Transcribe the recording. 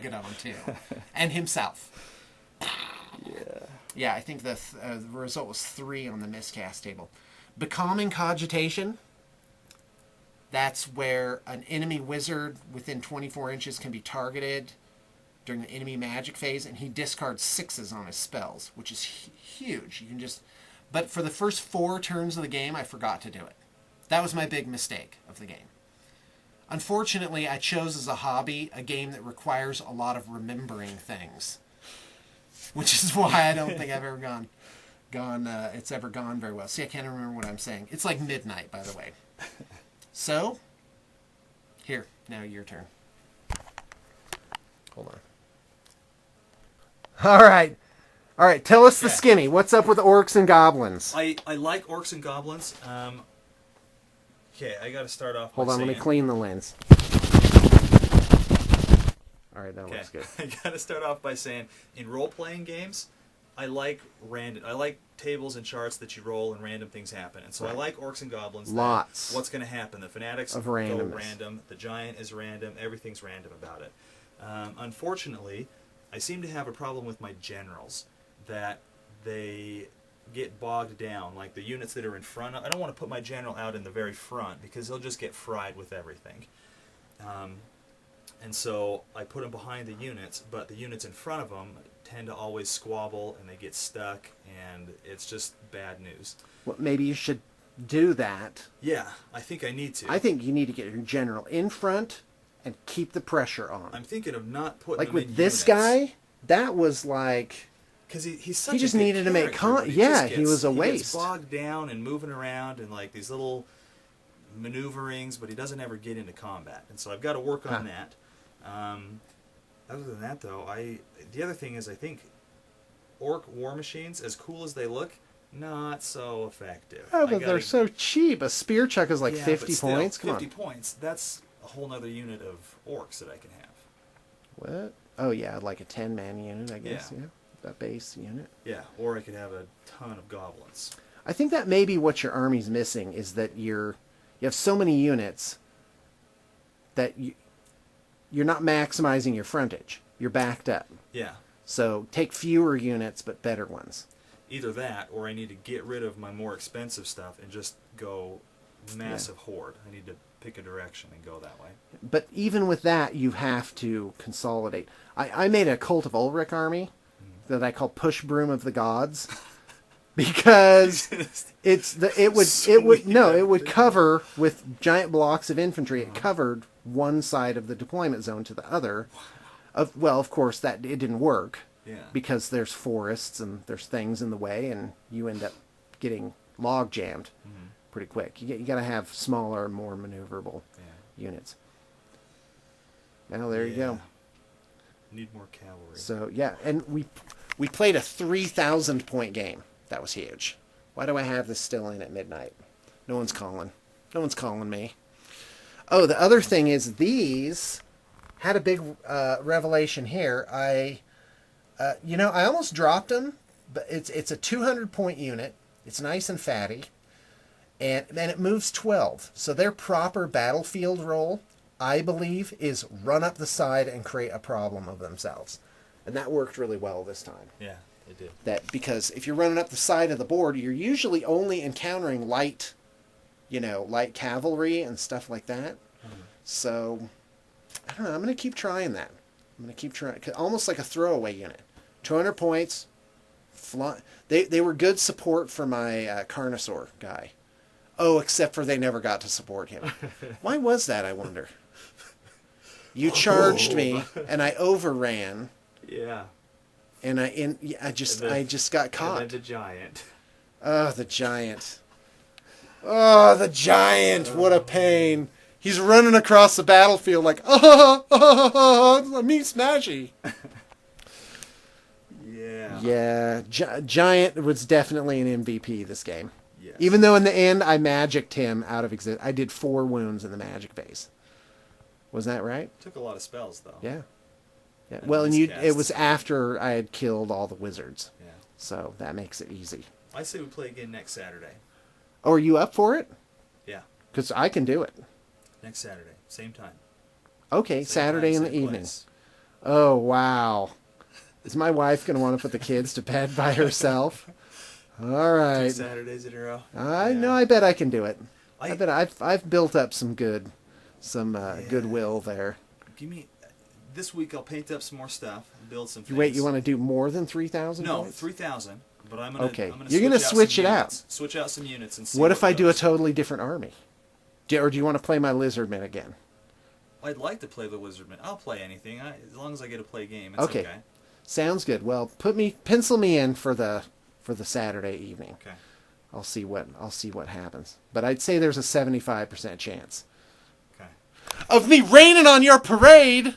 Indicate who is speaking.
Speaker 1: mega on him too, and himself.
Speaker 2: Yeah.
Speaker 1: Yeah, I think the result was 3 on the miscast table. Becalming Cogitation. That's where an enemy wizard within 24 inches can be targeted during the enemy magic phase, and he discards 6s on his spells, which is huge. You can just... But for the first 4 turns of the game, I forgot to do it. That was my big mistake of the game. Unfortunately, I chose as a hobby a game that requires a lot of remembering things, which is why I don't think I've ever it's ever gone very well. See, I can't remember what I'm saying. It's like midnight, by the way. So, here, now your turn. Hold on. All right. Tell us the skinny. What's up with orcs and goblins?
Speaker 2: I like orcs and goblins. Okay, I got to start off.
Speaker 1: Hold on, let me clean the lens. All right, that looks good.
Speaker 2: I got to start off by saying, in role-playing games, I like tables and charts that you roll and random things happen. And so I like orcs and goblins.
Speaker 1: Lots.
Speaker 2: What's going to happen? The fanatics
Speaker 1: of
Speaker 2: go
Speaker 1: randomness.
Speaker 2: random. The giant is random. Everything's random about it. Unfortunately, I seem to have a problem with my generals, that they get bogged down. Like the units that are in front, I don't want to put my general out in the very front because he'll just get fried with everything. And so I put them behind the units, but the units in front of them tend to always squabble and they get stuck, and it's just bad news.
Speaker 1: Well, maybe you should do that.
Speaker 2: Yeah, I think I need to.
Speaker 1: I think you need to get your general in front and keep the pressure on.
Speaker 2: I'm thinking of not putting
Speaker 1: like
Speaker 2: them
Speaker 1: with
Speaker 2: in
Speaker 1: this
Speaker 2: units.
Speaker 1: guy, that was like...
Speaker 2: Because he's such
Speaker 1: he just needed to make he was a waste.
Speaker 2: He gets bogged down and moving around and like these little maneuverings, but he doesn't ever get into combat. And so I've got to work on that. Other than that, though, the other thing is I think orc war machines, as cool as they look, not so effective.
Speaker 1: Oh, but they're so cheap. A spear chuck is like 50
Speaker 2: still,
Speaker 1: points. Come
Speaker 2: 50
Speaker 1: on.
Speaker 2: points. That's a whole other unit of orcs that I can have.
Speaker 1: What? Oh yeah, like a 10-man unit, I guess. Yeah. That base unit.
Speaker 2: Yeah, or I could have a ton of goblins.
Speaker 1: I think that may be what your army's missing, is that you have so many units that you're not maximizing your frontage. You're backed up.
Speaker 2: Yeah.
Speaker 1: So take fewer units, but better ones.
Speaker 2: Either that, or I need to get rid of my more expensive stuff and just go massive horde. I need to pick a direction and go that way.
Speaker 1: But even with that, you have to consolidate. I made a Cult of Ulrich army that I call Push Broom of the Gods, because it would cover with giant blocks of infantry. It covered one side of the deployment zone to the other. Of course, that it didn't work.
Speaker 2: Yeah.
Speaker 1: Because there's forests and there's things in the way, and you end up getting log jammed pretty quick. You got to have smaller, more maneuverable units. Now there you go.
Speaker 2: Need more cavalry.
Speaker 1: So yeah, and we played a 3,000 point game. That was huge. Why do I have this still in at midnight? No one's calling. No one's calling me. Oh, the other thing is these had a big revelation here. I almost dropped them, but it's a 200 point unit. It's nice and fatty, and it moves 12. So their proper battlefield role, I believe, is run up the side and create a problem of themselves. And that worked really well this time.
Speaker 2: Yeah, it did.
Speaker 1: Because if you're running up the side of the board, you're usually only encountering light cavalry and stuff like that. So, I don't know, I'm going to keep trying that. I'm going to keep trying, almost like a throwaway unit. 200 points. They were good support for my Carnosaur guy. Oh, except for they never got to support him. Why was that, I wonder? You charged me, and I overran.
Speaker 2: Yeah.
Speaker 1: And I just got caught.
Speaker 2: And then the giant.
Speaker 1: Oh, the giant. Oh, the giant. What a pain. He's running across the battlefield like, me smashy.
Speaker 2: Yeah.
Speaker 1: Yeah. Giant was definitely an MVP this game.
Speaker 2: Yes.
Speaker 1: Even though in the end I magicked him out of existence. I did 4 wounds in the magic phase. Was that right?
Speaker 2: Took a lot of spells, though.
Speaker 1: Yeah. Yeah.
Speaker 2: And
Speaker 1: Well, and
Speaker 2: miscasts.
Speaker 1: it was after I had killed all the wizards.
Speaker 2: Yeah.
Speaker 1: So that makes it easy.
Speaker 2: I say we play again next Saturday.
Speaker 1: Oh, are you up for it?
Speaker 2: Yeah.
Speaker 1: Because I can do it.
Speaker 2: Next Saturday. Same time.
Speaker 1: Okay,
Speaker 2: Same
Speaker 1: Saturday
Speaker 2: time,
Speaker 1: in the
Speaker 2: same
Speaker 1: evening.
Speaker 2: place.
Speaker 1: Oh, wow. Is my wife going to want to put the kids to bed by herself? All
Speaker 2: 2
Speaker 1: right.
Speaker 2: Saturdays in a row.
Speaker 1: I know.
Speaker 2: Yeah.
Speaker 1: I bet I can do it. I
Speaker 2: I
Speaker 1: bet I've built up some goodwill there.
Speaker 2: give me this week. I'll paint up some more stuff, build some things.
Speaker 1: Wait, you want to do more than 3,000?
Speaker 2: No,
Speaker 1: points?
Speaker 2: 3,000. But I'm gonna.
Speaker 1: Okay.
Speaker 2: I'm gonna
Speaker 1: You're gonna switch it out.
Speaker 2: units. Switch out some units and see.
Speaker 1: What if I do a
Speaker 2: goes.
Speaker 1: totally different army? Or do you want to play my Lizardmen again?
Speaker 2: I'd like to play the Lizardmen. I'll play anything as long as I get to play a game. It's
Speaker 1: Okay. Sounds good. Well, pencil me in for the Saturday evening.
Speaker 2: Okay.
Speaker 1: I'll see what happens. But I'd say there's a 75% chance
Speaker 2: Okay.
Speaker 1: of me raining on your parade.